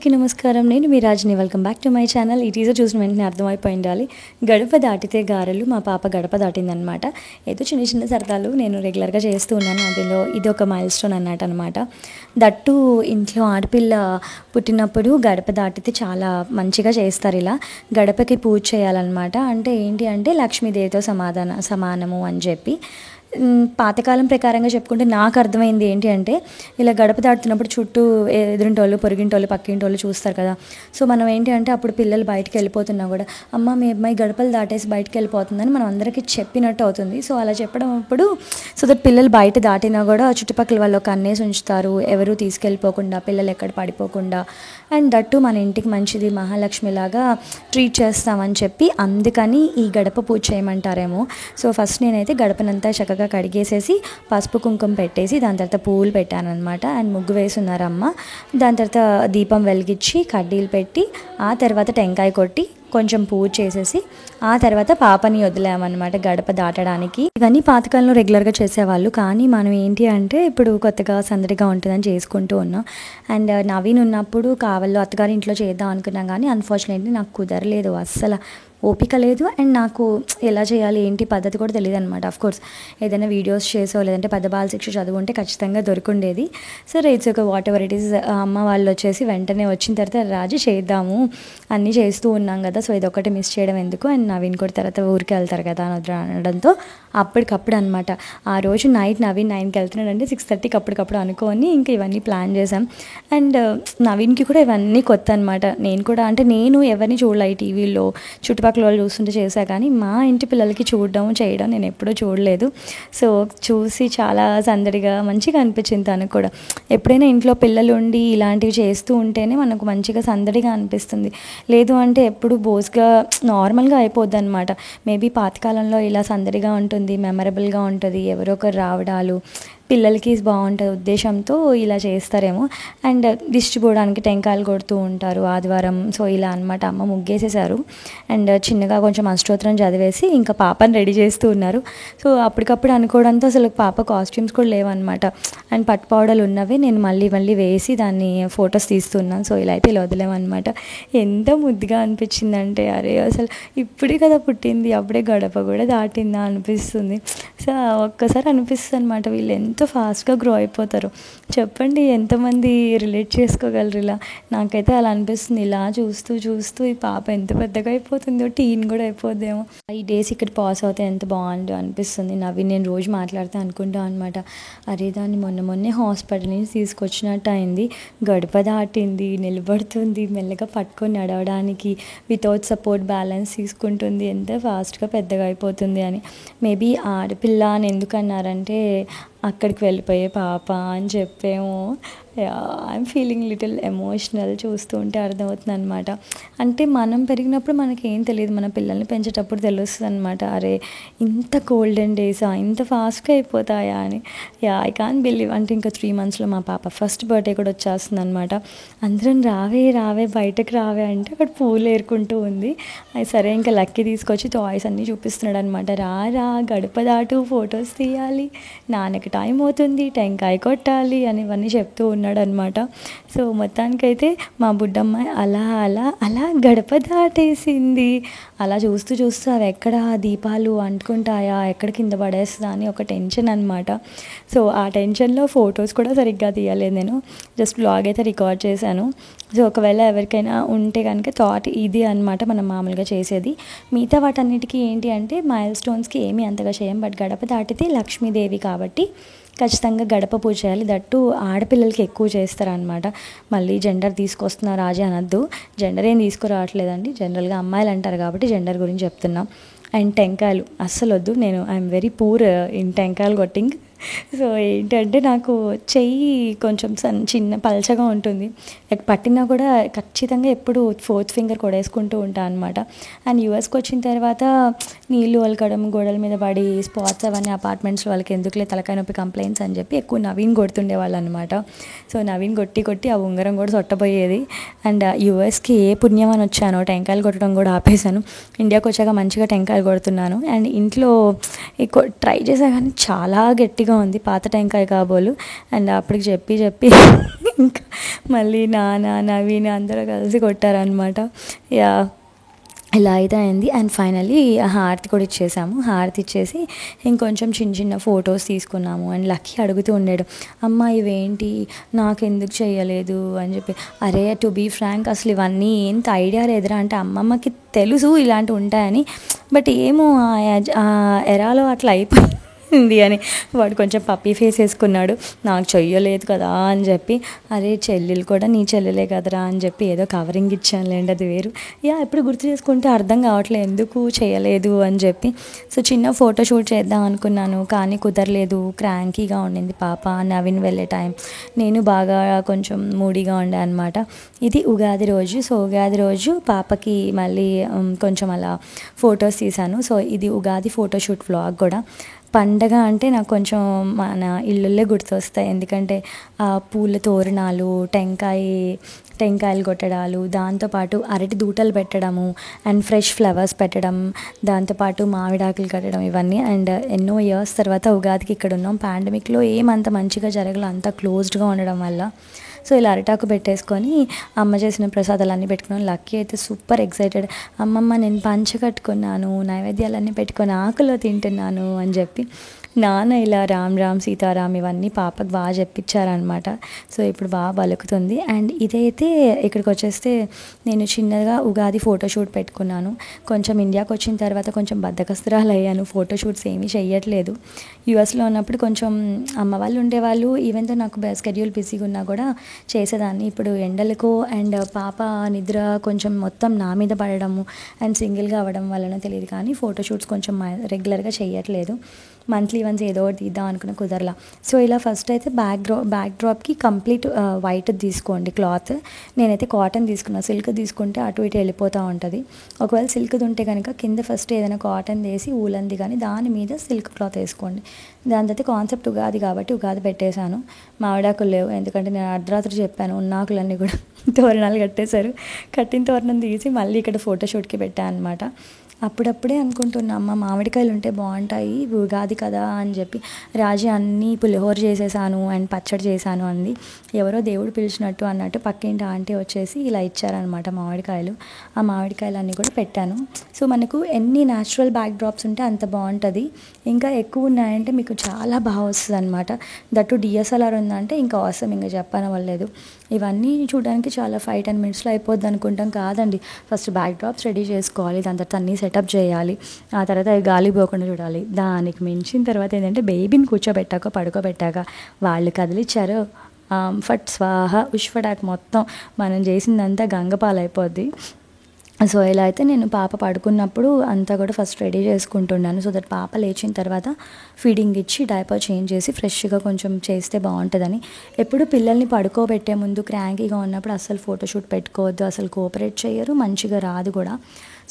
అందరికీ నమస్కారం. నేను మీ రాజ్ని. Welcome back to my channel. ఈ టీజర్ చూసిన వెంటనే అర్థమైపోయి ఉండాలి, గడప దాటితే గారెలు. మా పాప గడప దాటిందనమాట. ఏదో చిన్న చిన్న సరదాలు నేను రెగ్యులర్గా చేస్తూ ఉన్నాను. అందులో ఇది ఒక మైల్ స్టోన్ అన్నమాట. దట్టు ఇంట్లో ఆడపిల్ల పుట్టినప్పుడు గడప దాటితే చాలా మంచిగా చేస్తారు. ఇలా గడపకి పూజ చేయాలన్నమాట. అంటే ఏంటి అంటే లక్ష్మీదేవితో సమానము అని చెప్పి పాతకాలం ప్రకారంగా చెప్పుకుంటే నాకు అర్థమైంది ఏంటి అంటే, ఇలా గడప దాటుతున్నప్పుడు చుట్టూ ఎదురింటోళ్ళు, పొరుగింటోళ్ళు, పక్కింటోళ్ళు చూస్తారు కదా. సో మనం ఏంటి అంటే అప్పుడు పిల్లలు బయటకు వెళ్ళిపోతున్నా కూడా, అమ్మ మీ అమ్మాయి గడపలు దాటేసి బయటకు వెళ్ళిపోతుందని మనం అందరికీ చెప్పినట్టు అవుతుంది. సో అలా చెప్పడం అప్పుడు సో దట్ పిల్లలు బయట దాటినా కూడా చుట్టుపక్కల వాళ్ళు ఒక కన్నేసి ఉంచుతారు, ఎవరు తీసుకెళ్ళిపోకుండా, పిల్లలు ఎక్కడ పడిపోకుండా. అండ్ దట్టు మన ఇంటికి మంచిది, మహాలక్ష్మిలాగా ట్రీట్ చేస్తామని చెప్పి అందుకని ఈ గడప పూజ చేయమంటారేమో. సో ఫస్ట్ నేనైతే గడపనంతా చక్కగా కడిగేసేసి పసుపు కుంకుమ పెట్టేసి దాని తర్వాత పూలు పెట్టాను అనమాట. అండ్ ముగ్గు వేసున్నారమ్మ. దాని తర్వాత దీపం వెలిగించి కడ్డీలు పెట్టి ఆ తర్వాత టెంకాయ కొట్టి కొంచెం పూజ చేసేసి ఆ తర్వాత పాపని వదిలేమన్నమాట గడప దాటడానికి. ఇవన్నీ పాతకాలంలో రెగ్యులర్గా చేసేవాళ్ళు. కానీ మనం ఏంటి అంటే ఇప్పుడు కొత్తగా సందడిగా ఉంటుందని చేసుకుంటూ ఉన్నాం. అండ్ నవీన్ ఉన్నప్పుడు కావల్లో అత్తగారి ఇంట్లో చేద్దాం అనుకున్నాం, కానీ అన్ఫార్చునేట్లీ నాకు కుదరలేదు, అస్సలు ఓపిక లేదు. అండ్ నాకు ఎలా చేయాలి ఏంటి పద్ధతి కూడా తెలియదు అనమాట. ఆఫ్కోర్స్ ఏదైనా వీడియోస్ చేసో లేదంటే పెద్ద బాల శిక్ష చదువుంటే ఖచ్చితంగా దొరికుండేది. సరే ఇట్స్ ఒక వాట్ ఎవర్ ఇట్ ఈస్. అమ్మ వాళ్ళు వచ్చేసి వెంటనే వచ్చిన తర్వాత రాజు చేద్దాము అన్నీ చేస్తూ ఉన్నాం కదా, సో ఇదొక్కటి మిస్ చేయడం ఎందుకు. అండ్ నవీన్ కూడా తర్వాత ఊరికి వెళ్తారు కదా అని అనడంతో అప్పటికప్పుడు అనమాట. ఆ రోజు నైట్ నవీన్ 9కి వెళ్తున్నాడంటే 6:30కి అప్పటికప్పుడు అనుకొని ఇంకా ఇవన్నీ ప్లాన్ చేసాం. అండ్ నవీన్కి కూడా ఇవన్నీ కొత్త అనమాట. నేను ఎవరిని చూడలే ఈ టీవీలో, చుట్టుపక్కల వాళ్ళు చూస్తుంటే చేశా, కానీ మా ఇంటి పిల్లలకి చూడడం చేయడం నేను ఎప్పుడూ చూడలేదు. సో చూసి చాలా సందడిగా మంచిగా అనిపించింది తనకు కూడా. ఎప్పుడైనా ఇంట్లో పిల్లలు ఉండి ఇలాంటివి చేస్తూ ఉంటేనే మనకు మంచిగా సందడిగా అనిపిస్తుంది. లేదు అంటే ఎప్పుడు బోస్గా నార్మల్గా అయిపోద్ది అనమాట. మేబీ పాతకాలంలో ఇలా సందడిగా ఉంటుంది, మెమరబుల్గా ఉంటుంది, ఎవరో ఒకరు రావడాలు, పిల్లలకి బాగుంటుంది ఉద్దేశంతో ఇలా చేస్తారేమో. అండ్ దిష్టి పోవడానికి టెంకాయలు కొడుతూ ఉంటారు ఆదివారం. సో ఇలా అనమాట. అమ్మ ముగ్గేసేసారు అండ్ చిన్నగా కొంచెం అష్టోత్తరం చదివేసి ఇంకా పాపని రెడీ చేస్తూ ఉన్నారు. సో అప్పటికప్పుడు అనుకోవడంతో అసలు పాప కాస్ట్యూమ్స్ కూడా లేవన్నమాట. అండ్ పట్టు పౌడర్లు ఉన్నవే నేను మళ్ళీ వేసి దాన్ని ఫొటోస్ తీస్తున్నాను. సో ఇలా అయితే ఇలా వదిలేమన్నమాట. ఎంత ముద్దుగా అనిపించిందంటే, అరే అసలు ఇప్పుడే కదా పుట్టింది, అప్పుడే గడప కూడా దాటిందా అనిపిస్తుంది. సో ఒక్కసారి అనిపిస్తుంది అనమాట, వీళ్ళు ఎంతో ఫాస్ట్గా గ్రో అయిపోతారు. చెప్పండి ఎంతమంది రిలేట్ చేసుకోగలరు ఇలా. నాకైతే అలా అనిపిస్తుంది. ఇలా చూస్తూ చూస్తూ ఈ పాప ఎంత పెద్దగా అయిపోతుందో, టీన్ కూడా అయిపోద్దేమో. ఈ డేస్ ఇక్కడ పాస్ అవుతే ఎంత బాగుందో అనిపిస్తుంది. నేను రోజు మాట్లాడుతూ అనుకుంటాను అనమాట, అరే దాన్ని మొన్నే హాస్పిటల్ నుంచి తీసుకొచ్చినట్టు అయింది, గడప దాటింది, నిలబడుతుంది, మెల్లగా పట్టుకొని నడవడానికి వితౌట్ సపోర్ట్ బ్యాలెన్స్ తీసుకుంటుంది, ఎంత ఫాస్ట్గా పెద్దగా అయిపోతుంది అని. మేబీ ఆడపిల్ల అని ఎందుకు అన్నారంటే అక్కడికి వెళ్ళిపోయే పాప అని చెప్పేమో. I'm feeling little emotional. చూస్తూ ఉంటే అర్థమవుతుంది అనమాట. అంటే మనం పెరిగినప్పుడు మనకి ఏం తెలియదు, మన పిల్లల్ని పెంచేటప్పుడు తెలుస్తుంది అనమాట, అరే ఇంత గోల్డెన్ డేసా, ఇంత ఫాస్ట్గా అయిపోతాయా అని. I can't believe. అంటే ఇంకా 3 monthsలో మా పాప ఫస్ట్ బర్త్డే కూడా వచ్చేస్తుంది అనమాట. అందరం రావే బయటకు రావే అంటే అక్కడ పూలు ఏరుకుంటూ ఉంది. సరే ఇంకా లక్కీ తీసుకొచ్చి టాయ్స్ అన్నీ చూపిస్తున్నాడు అనమాట. రా గడప దాటు, ఫొటోస్ తీయాలి, నాన్నకి టైం అవుతుంది, టెంకాయ కొట్టాలి అని ఇవన్నీ చెప్తూ ఉన్నాడు అనమాట. సో మొత్తానికైతే మా బుడ్డమ్మాయి అలా గడప దాటేసింది. అలా చూస్తూ అవి ఎక్కడ దీపాలు అంటుకుంటాయా, ఎక్కడ కింద పడేస్తుందా అని ఒక టెన్షన్ అనమాట. సో ఆ టెన్షన్లో ఫొటోస్ కూడా సరిగ్గా తీయలేదు నేను, జస్ట్ బ్లాగ్ అయితే రికార్డ్ చేశాను. సో ఒకవేళ ఎవరికైనా ఉంటే కనుక థాట్ ఇది అనమాట మనం మామూలుగా చేసేది. మిగతా వాటన్నిటికీ ఏంటి అంటే మైల్ స్టోన్స్కి ఏమీ అంతగా చేయం, బట్ గడప దాటితే లక్ష్మీదేవి కాబట్టి ఖచ్చితంగా గడప పూజ చేయాలి. దట్టు ఆడపిల్లలకి ఎక్కువ చేస్తారనమాట. మళ్ళీ జెండర్ తీసుకొస్తున్నారు రాజీ అనద్దు, జెండర్ ఏం తీసుకురావట్లేదండి, జనరల్గా అమ్మాయిలు అంటారు కాబట్టి జెండర్ గురించి చెప్తున్నాం. అండ్ టెంకాయలు అస్సలు వద్దు, నేను ఐఎమ్ వెరీ పూర్ ఇన్ టెంకాయలు కొట్టింగ్. సో ఏంటంటే నాకు చెయ్యి కొంచెం చిన్న పల్చగా ఉంటుంది, పట్టినా కూడా ఖచ్చితంగా ఎప్పుడు 4th finger కొడేసుకుంటూ ఉంటాను అనమాట. అండ్ యూఎస్కి వచ్చిన తర్వాత నీళ్ళు వలకడం, గోడల మీద పడి స్పాట్స్ అవన్నీ అపార్ట్మెంట్స్లో వాళ్ళకి ఎందుకులే తలకాయ నొప్పి కంప్లైంట్స్ అని చెప్పి ఎక్కువ నవీన్ కొడుతుండే వాళ్ళు అనమాట. సో నవీన్ కొట్టి ఆ ఉంగరం కూడా సొట్టపోయేది. అండ్ యూఎస్కి ఏ పుణ్యం అని వచ్చానో టెంకాయలు కొట్టడం కూడా ఆపేశాను. ఇండియాకి వచ్చాక మంచిగా టెంకాయలు కొడుతున్నాను. అండ్ ఇంట్లో ట్రై చేసా కానీ చాలా గట్టిగా మంచిగా ఉంది, పాత టెంకాయ కాబోలు. అండ్ అప్పటికి చెప్పి చెప్పి ఇంకా మళ్ళీ నాన్న నవీన్ అందరూ కలిసి కొట్టారనమాట. యా, ఇలా అయితే అయింది. అండ్ ఫైనల్లీ హారతి కూడా ఇచ్చేసాము. హారతి ఇచ్చేసి ఇంకొంచెం చిన్న చిన్న ఫొటోస్ తీసుకున్నాము. అండ్ లక్కీ అడుగుతూ ఉండాడు, అమ్మ ఇవేంటి నాకెందుకు చేయలేదు అని చెప్పి. అరే టు బీ ఫ్రాంక్ అసలు ఇవన్నీ ఏంత ఐడియా లేదురా అంటే, అమ్మమ్మకి తెలుసు ఇలాంటివి ఉంటాయని, బట్ ఏమో ఆ ఎరాలో అట్లా అయిపోయింది అని వాడు కొంచెం పప్పీ ఫేస్ వేసుకున్నాడు. నాకు చెయ్యలేదు కదా అని చెప్పి, అరే చెల్లెలు కూడా నీ చెల్లెలే కదరా అని చెప్పి ఏదో కవరింగ్ ఇచ్చానులేండి, అది వేరు. యా, ఇప్పుడు గుర్తు చేసుకుంటే అర్థం కావట్లేదు ఎందుకు చేయలేదు అని చెప్పి. సో చిన్న ఫోటో షూట్ చేద్దాం అనుకున్నాను, కానీ కుదరలేదు. క్రాంకీగా ఉండింది పాప. నవీన్ వెళ్ళే టైం, నేను బాగా కొంచెం మూడీగా ఉండే అనమాట. ఇది ఉగాది రోజు. సో ఉగాది రోజు పాపకి మళ్ళీ కొంచెం అలా ఫొటోస్ తీశాను. సో ఇది ఉగాది ఫోటోషూట్ వ్లాగ్ కూడా. పండగ అంటే నాకు కొంచెం మన ఇళ్ళల్లో గుర్తొస్తాయి, ఎందుకంటే ఆ పూల తోరణాలు, టెంకాయలు కొట్టడాలు, దాంతోపాటు అరటి దూటలు పెట్టడము, అండ్ ఫ్రెష్ ఫ్లవర్స్ పెట్టడం, దాంతోపాటు మామిడాకులు కట్టడం, ఇవన్నీ. అండ్ ఎన్నో ఇయర్స్ తర్వాత ఉగాదికి ఇక్కడ ఉన్నాం. పాండమిక్లో ఏమంత మంచిగా జరగలేదు, అంత క్లోజ్డ్గా ఉండడం వల్ల. సో ఇలా అరిటాకు పెట్టేసుకొని అమ్మ చేసిన ప్రసాదాలన్నీ పెట్టుకున్నాను. లక్కీ అయితే సూపర్ ఎక్సైటెడ్, అమ్మమ్మ నేను పంచ కట్టుకున్నాను, నైవేద్యాలన్నీ పెట్టుకొని ఆకులో తింటున్నాను అని చెప్పి. నాన్న ఇలా రామ్ రామ్ సీతారాం ఇవన్నీ పాపకు బాగా చెప్పించారనమాట. సో ఇప్పుడు బాగా పలుకుతుంది. అండ్ ఇదైతే ఇక్కడికి వచ్చేస్తే నేను చిన్నగా ఉగాది ఫోటోషూట్ పెట్టుకున్నాను. కొంచెం ఇండియాకి వచ్చిన తర్వాత కొంచెం బద్ధకస్తురాలు అయ్యాను, ఫోటోషూట్స్ ఏమీ చెయ్యట్లేదు. యూఎస్లో ఉన్నప్పుడు కొంచెం అమ్మ వాళ్ళు ఉండేవాళ్ళు, ఈవెన్తో నాకు స్కెడ్యూల్ బిజీగా ఉన్నా కూడా చేసేదాన్ని. ఇప్పుడు ఎండలకు అండ్ పాప నిద్ర కొంచెం మొత్తం నా మీద పడడము అండ్ సింగిల్గా అవ్వడం వలన తెలియదు, కానీ ఫోటోషూట్స్ కొంచెం రెగ్యులర్గా చేయట్లేదు. మంత్లీ వన్స్ ఏదో ఒకటి తీద్దాం అనుకున్న కుదరలా. సో ఇలా ఫస్ట్ అయితే బ్యాక్ డ్రాప్కి కంప్లీట్ వైట్ తీసుకోండి క్లాత్. నేనైతే కాటన్ తీసుకున్నాను, సిల్క్ తీసుకుంటే అటు ఇటు వెళ్ళిపోతూ ఉంటుంది. ఒకవేళ సిల్క్ది ఉంటే కనుక కింద ఫస్ట్ ఏదైనా కాటన్ వేసి ఊలంది కానీ దాని మీద సిల్క్ క్లాత్ వేసుకోండి. దాని తర్వాత కాన్సెప్ట్ ఉగాది కాబట్టి ఉగాది పెట్టేశాను. మామిడాకులు లేవు, ఎందుకంటే నేను అర్ధరాత్రి చెప్పాను, ఉన్నాకులన్నీ కూడా తోరణాలు కట్టేశారు. కట్టిన తోరణం తీసి మళ్ళీ ఇక్కడ ఫోటోషూట్కి పెట్టాను అనమాట. అప్పుడప్పుడే అనుకుంటున్నా, అమ్మ మామిడికాయలు ఉంటే బాగుంటాయి ఉగాది కదా అని చెప్పి. రాజీ అన్నీ పులిహోర చేసేసాను అండ్ పచ్చడి చేశాను అంది. ఎవరో దేవుడు పిలిచినట్టు అన్నట్టు పక్కింటి ఆంటీ వచ్చేసి ఇలా ఇచ్చారనమాట మామిడికాయలు. ఆ మామిడికాయలు అన్నీ కూడా పెట్టాను. సో మనకు ఎన్ని న్యాచురల్ బ్యాక్ డ్రాప్స్ ఉంటే అంత బాగుంటుంది. ఇంకా ఎక్కువ ఉన్నాయంటే మీకు చాలా బాగా వస్తుంది అనమాట. దట్టు డిఎస్ఎల్ఆర్ ఉందంటే ఇంకా అవసరం, ఇంకా చెప్పనవలేదు. ఇవన్నీ చూడడానికి చాలా 5-10 మినిట్స్లో అయిపోద్ది అనుకుంటాం, కాదండి. ఫస్ట్ బ్యాక్ డ్రాప్స్ రెడీ చేసుకోవాలి, దాని తర్వాత అన్నీ సెటప్ చేయాలి, ఆ తర్వాత గాలి పోకుండా చూడాలి. దానికి మించిన తర్వాత ఏంటంటే బేబీని కూర్చోబెట్టాక పడుకోబెట్టాక వాళ్ళు కదిలిచ్చారు, ఫట్ స్వాహ ఉష్ఫటాక్ మొత్తం మనం చేసిందంతా గంగపాలైపోద్ది. సో ఇలా అయితే నేను పాప పడుకున్నప్పుడు అంతా కూడా ఫస్ట్ రెడీ చేసుకుంటున్నాను. సో దట్ పాప లేచిన తర్వాత ఫీడింగ్ ఇచ్చి డైపర్ చేంజ్ చేసి ఫ్రెష్గా కొంచెం చేస్తే బాగుంటుందని. ఎప్పుడు పిల్లల్ని పడుకోబెట్టే ముందు క్రాంకీగా ఉన్నప్పుడు అసలు ఫోటోషూట్ పెట్టుకోవద్దు, అసలు కోఆపరేట్ చేయరు, మంచిగా రాదు కూడా.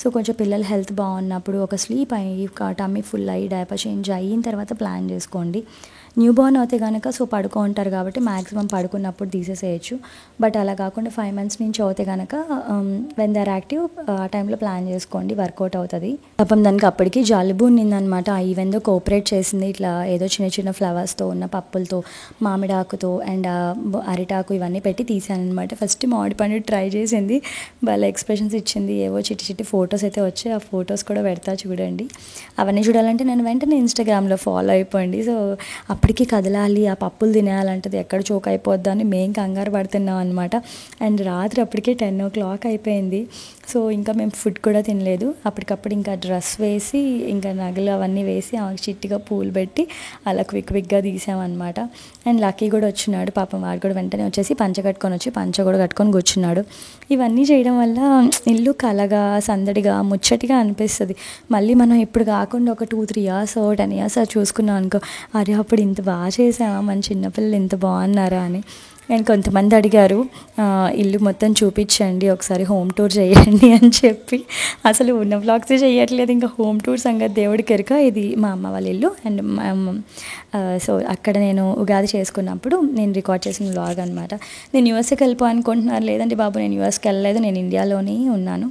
సో కొంచెం పిల్లల హెల్త్ బాగున్నప్పుడు ఒక స్లీప్ అయ్యి టమ్మీ ఫుల్ అయ్యి డైపర్ చేంజ్ అయిన తర్వాత ప్లాన్ చేసుకోండి. న్యూ బోర్న్ అయితే కనుక సో పడుకుంటారు కాబట్టి మ్యాక్సిమం పడుకున్నప్పుడు తీసేసేయచ్చు. బట్ అలా కాకుండా 5 months నుంచి అయితే కనుక వెన్ దర్ యాక్టివ్ ఆ టైంలో ప్లాన్ చేసుకోండి, వర్కౌట్ అవుతుంది. పాపం దానికి అప్పటికి జలుబు ఉన్నిందనమాట. ఈవెందో కోఆపరేట్ చేసింది, ఇట్లా ఏదో చిన్న చిన్న ఫ్లవర్స్తో ఉన్న పప్పులతో మామిడాకుతో అండ్ అరిటాకు ఇవన్నీ పెట్టి తీసానమాట. ఫస్ట్ మామిడి పండు ట్రై చేసింది, వాళ్ళ ఎక్స్ప్రెషన్స్ ఇచ్చింది, ఏవో చిట్టి చిట్టి ఫొటోస్ అయితే వచ్చాయి. ఆ ఫొటోస్ కూడా పెడతా చూడండి. అవన్నీ చూడాలంటే నేను వెంటనే ఇన్స్టాగ్రామ్లో ఫాలో అయిపోండి. సో అప్పటికి కదలాలి, ఆ పప్పులు తినేయాలంటది, ఎక్కడ చోక్ అయిపోద్దా అని మేము కంగారు పడుతున్నాం అనమాట. అండ్ రాత్రి అప్పటికే 10 o'clock అయిపోయింది. సో ఇంకా మేము ఫుడ్ కూడా తినలేదు. అప్పటికప్పుడు ఇంకా డ్రెస్ వేసి ఇంకా నగలు అవన్నీ వేసి ఆమెకు చిట్టిగా పూలు పెట్టి అలా క్విక్గా తీసామన్నమాట. అండ్ లక్కీ కూడా వచ్చినాడు పాపం, వాడు కూడా వెంటనే వచ్చేసి పంచ కట్టుకొని వచ్చి పంచ కూడా కట్టుకొని కూర్చున్నాడు. ఇవన్నీ చేయడం వల్ల ఇల్లు కలగా సందడిగా ముచ్చటిగా అనిపిస్తుంది. మళ్ళీ మనం ఇప్పుడు కాకుండా ఒక 2-3 years 10 years చూసుకున్నాం అనుకో, అరే అప్పుడు ఇంత బాగా చేసామా, మన చిన్నపిల్లలు ఇంత బాగున్నారా అని. అండ్ కొంతమంది అడిగారు ఇల్లు మొత్తం చూపించండి, ఒకసారి హోమ్ టూర్ చేయండి అని చెప్పి. అసలు ఉన్న వ్లాగ్సే చేయట్లేదు, ఇంకా హోమ్ టూర్ సంగతి దేవుడికి ఎరుక. ఇది మా అమ్మ వాళ్ళ ఇల్లు. అండ్ సో అక్కడ నేను ఉగాది చేసుకున్నప్పుడు నేను రికార్డ్ చేసిన వ్లాగ్ అనమాట. నేను యూఎస్కి వెళ్ళిపో అనుకుంటున్నారు, లేదండి బాబు నేను యూఎస్కి వెళ్ళలేదు, నేను ఇండియాలోనే ఉన్నాను.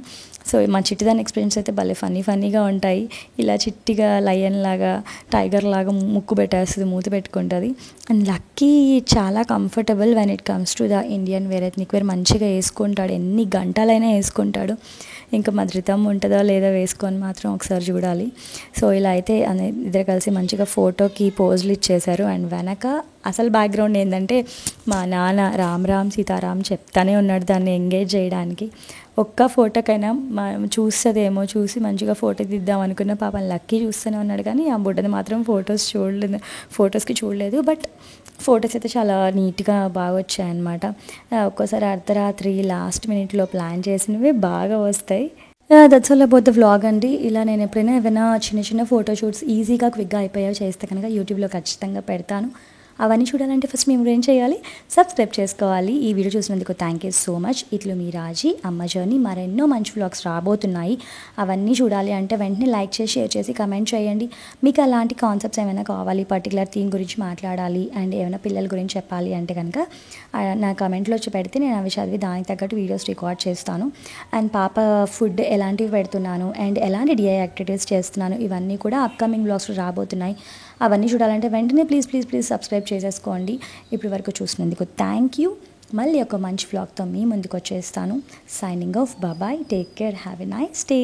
సో మా చిట్టిదాని ఎక్స్పీరియన్స్ అయితే భలే ఫన్నీగా ఉంటాయి. ఇలా చిట్టిగా లయన్ లాగా టైగర్ లాగా ముక్కు పెట్టేస్తుంది, మూతి పెట్టుకుంటుంది. అండ్ లక్కీ చాలా comfortable when it comes to the Indian wear, ethnic wear మంచిగా వేసుకుంటాడు, ఎన్ని గంటలైనా వేసుకుంటాడు. ఇంకా మా ధృతం ఉంటుందో లేదో వేసుకొని మాత్రం ఒకసారి చూడాలి. సో ఇలా అయితే ఇద్దరు కలిసి మంచిగా ఫోటోకి పోజులు ఇచ్చేశారు. అండ్ వెనక అసలు బ్యాక్గ్రౌండ్ ఏంటంటే మా నాన్న రామ్ రామ్ సీతారాం చెప్తానే ఉన్నాడు దాన్ని ఎంగేజ్ చేయడానికి. ఒక్క ఫోటోకైనా చూస్తుందేమో, చూసి మంచిగా ఫోటో తీద్దాం అనుకున్న పాపం లక్కీ చూస్తూనే ఉన్నాడు, కానీ ఆ బుడ్డది మాత్రం ఫొటోస్కి చూడలేదు. బట్ ఫొటోస్ అయితే చాలా నీట్గా బాగా వచ్చాయన్నమాట. ఒక్కోసారి అర్ధరాత్రి లాస్ట్ మినిట్లో ప్లాన్ చేసినవి బాగా వస్తాయి. That's all about the vlog అండి. ఇలా నేను ఎప్పుడైనా ఏమైనా చిన్న ఫోటోషూట్స్ ఈజీగా క్విక్గా అయిపోయాయో చేస్తే కనుక యూట్యూబ్లో ఖచ్చితంగా పెడతాను. అవన్నీ చూడాలంటే ఫస్ట్ మేము ఏం చేయాలి, సబ్స్క్రైబ్ చేసుకోవాలి. ఈ వీడియో చూసినందుకు థ్యాంక్ యూ సో మచ్. ఇట్లు మీ రాజీ అమ్మ జర్నీ. మరెన్నో మంచి వ్లాగ్స్ రాబోతున్నాయి. అవన్నీ చూడాలి అంటే వెంటనే లైక్ చేసి, షేర్ చేసి, కమెంట్ చేయండి. మీకు అలాంటి కాన్సెప్ట్స్ ఏమైనా కావాలి, పర్టికులర్ థీమ్ గురించి మాట్లాడాలి అండ్ ఏమైనా పిల్లల గురించి చెప్పాలి అంటే కనుక నా కమెంట్లో వచ్చి పెడితే నేను అవి చదివి దానికి తగ్గట్టు వీడియోస్ రికార్డ్ చేస్తాను. అండ్ పాప ఫుడ్ ఎలాంటివి పెడుతున్నాను అండ్ ఎలాంటి డిఐ యాక్టివిటీస్ చేస్తున్నాను ఇవన్నీ కూడా అప్కమింగ్ వ్లాగ్స్లో రాబోతున్నాయి. అవన్నీ చూడాలంటే వెంటనే ప్లీజ్ సబ్స్క్రైబ్ చేసేసుకోండి. ఇప్పటి వరకు చూసినందుకు థ్యాంక్ యూ. మళ్ళీ ఒక మంచి వ్లాగ్తో మీ ముందుకు వచ్చేస్తాను. Signing off, bye, take care, have a nice day.